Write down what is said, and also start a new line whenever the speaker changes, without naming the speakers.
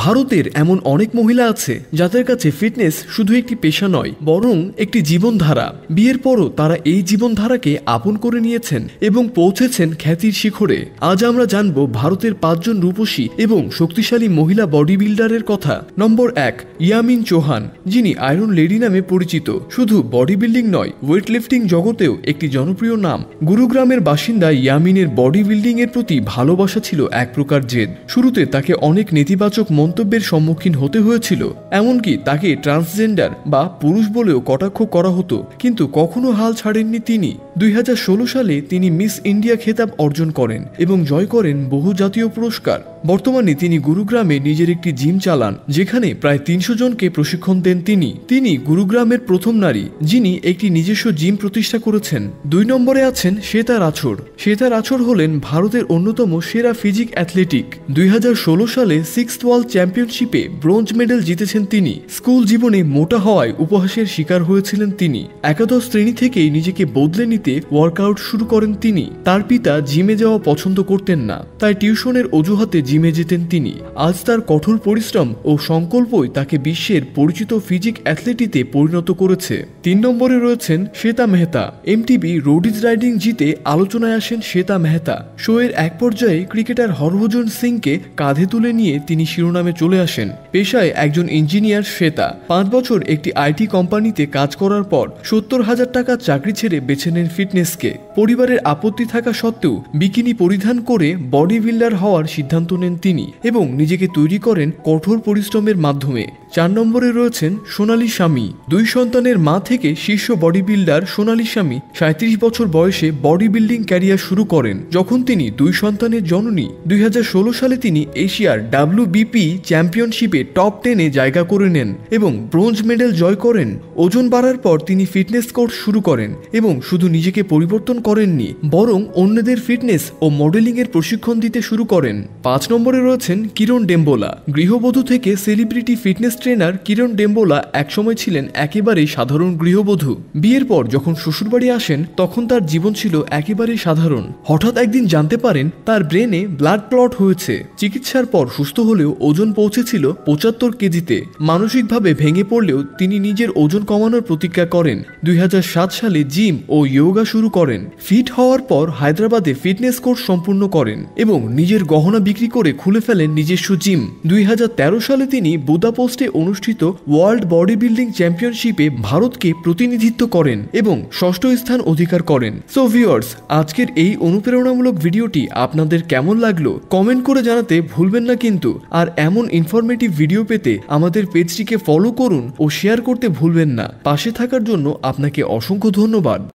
ভারতের এমন অনেক মহিলা আছে যাদের কাছে ফিটনেস শুধু একটি পেশা নয়, বরং একটি জীবনধারা। বিয়ের পরও তারা এই জীবনধারাকে আপন করে নিয়েছেন এবং পৌঁছেছেন খ্যাতির শিখরে। আজ আমরা জানব ভারতের 5 জন রূপসী এবং শক্তিশালী মহিলা বডি বিল্ডারের কথা। নম্বর 1, ইয়ামিন চৌহান, যিনি আয়রন লেডি নামে পরিচিত। শুধু বডি বিল্ডিং নয়, ওয়েট লিফটিং জগতেও একটি জনপ্রিয় নাম। গুরুগ্রামের বাসিন্দা ইয়ামিনের বডি বিল্ডিং এর প্রতি ভালোবাসা ছিল এক প্রকার জেদ। শুরুতে তাকে অনেক নেতিবাচক মন্তব্যের সম্মুখীন হতে হয়েছিল, এমনকি তাকে ট্রান্সজেন্ডার বা পুরুষ বলেও কটাক্ষ করা হতো, কিন্তু কখনো হাল ছাড়েননি তিনি। 2016 সালে তিনি মিস ইন্ডিয়া খেতাব অর্জন করেন এবং জয় করেন বহু জাতীয় পুরস্কার। বর্তমানে তিনি গুরুগ্রামে নিজের একটি জিম চালান, যেখানে প্রায় 300 জনকে প্রশিক্ষণ দেন তিনি গুরুগ্রামের প্রথম নারী যিনি একটি নিজস্ব জিম প্রতিষ্ঠা করেছেন। 2 নম্বরে আছেন শ্বেতা রাঠোর। শ্বেতা রাঠোর হলেন ভারতের অন্যতম সেরা ফিজিক অ্যাথলেটিক। 2016 সালে 6th ওয়ার্ল্ড চ্যাম্পিয়নশিপে ব্রোঞ্জ মেডেল জিতেছেন তিনি। স্কুল জীবনে মোটা হওয়ায় উপহাসের শিকার হয়েছিলেন তিনি। একাদশ শ্রেণী থেকেই নিজেকে বদলে নিতে ওয়ার্কআউট শুরু করেন তিনি। তার পিতা জিমে যাওয়া পছন্দ করতেন না, তাই টিউশনের অজুহাতে জিমে যেতেন তিনি। আজ তার কঠোর পরিশ্রম ও সংকল্পই তাকে বিশ্বের পরিচিত ফিজিক অ্যাথলেটিতে পরিণত করেছে। 3 নম্বরে রয়েছেন Shweta Mehta. MTV Roadies riding জিতে আলোচনায় আসেন শ্বেতা মেহতা। শোয়ের এক পর্যায়ে ক্রিকেটার হরভজন সিংকে কাঁধে তুলে নিয়ে তিনি শিরোনামে চলে আসেন। পেশায় একজন ইঞ্জিনিয়ার শ্বেতা 5 বছর একটি আইটি কোম্পানিতে কাজ করার পর 70,000 টাকা চাকরি ছেড়ে বেছে নেন ফিটনেসকে। পরিবারের আপত্তি থাকা সত্ত্বেও বিকিনি পরিধান করে বডি বিল্ডার হওয়ার সিদ্ধান্ত নেন তিনি এবং নিজেকে তৈরি করেন কঠোর পরিশ্রমের মাধ্যমে। 4 নম্বরে রয়েছেন সোনালী স্বামী। 2 সন্তানের মা থেকে শীর্ষ বডি বিল্ডার সোনালী স্বামী 37 বছর বয়সে বডি বিল্ডিং ক্যারিয়ার শুরু করেন। যখন তিনি 2 সন্তানের জননী, 2016 সালে তিনি এশিয়ার WBP চ্যাম্পিয়নশিপে টপ 10-এ জায়গা করে নেন এবং ব্রোঞ্জ মেডেল জয় করেন। ওজন বাড়ার পর তিনি ফিটনেস কোর্স শুরু করেন এবং শুধু নিজেকে পরিবর্তন করেননি, বরং অন্যদের ফিটনেস ও মডেলিং এর প্রশিক্ষণ দিতে শুরু করেন। 5 নম্বরে রয়েছেন কিরণ ডেম্বোলা। গৃহবধূ থেকে সেলিব্রিটি ফিটনেস ট্রেনার কিরণ ডেম্বোলা একসময় ছিলেন একেবারেই সাধারণ গৃহবধূ। বিয়ের পর যখন শ্বশুরবাড়ি আসেন, তখন তার জীবন ছিল একেবারেই সাধারণ। হঠাৎ একদিন জানতে পারেন তার ব্রেনে ব্লাড ক্লট হয়েছে। চিকিৎসার পর সুস্থ হলেও ওজন পৌঁছেছিল 75 কেজিতে। মানসিকভাবে ভেঙে পড়লেও তিনি নিজের ওজন কমানোর প্রতিজ্ঞা করেন। 2007 সালে জিম ও যোগা শুরু করেন। ফিট হওয়ার পর হায়দ্রাবাদে ফিটনেস কোর্স সম্পূর্ণ করেন এবং নিজের গহনা বিক্রি করে খুলে ফেলেন নিজস্ব জিম। 2013 সালে তিনি বুদাপেস্টে অনুষ্ঠিত ওয়ার্ল্ড বডি বিল্ডিং চ্যাম্পিয়নশিপে ভারতকে প্রতিনিধিত্ব করেন এবং 6ষ্ঠ স্থান অধিকার করেন। সো ভিউয়ার্স, আজকের এই অনুপ্রেরণামূলক ভিডিওটি আপনাদের কেমন লাগলো কমেন্ট করে জানাতে ভুলবেন না কিন্তু। আর এমন ইনফরমেটিভ ভিডিও পেতে আমাদের পেজটিকে ফলো করুন ও শেয়ার করতে ভুলবেন না। পাশে থাকার জন্য আপনাকে অসংখ্য ধন্যবাদ।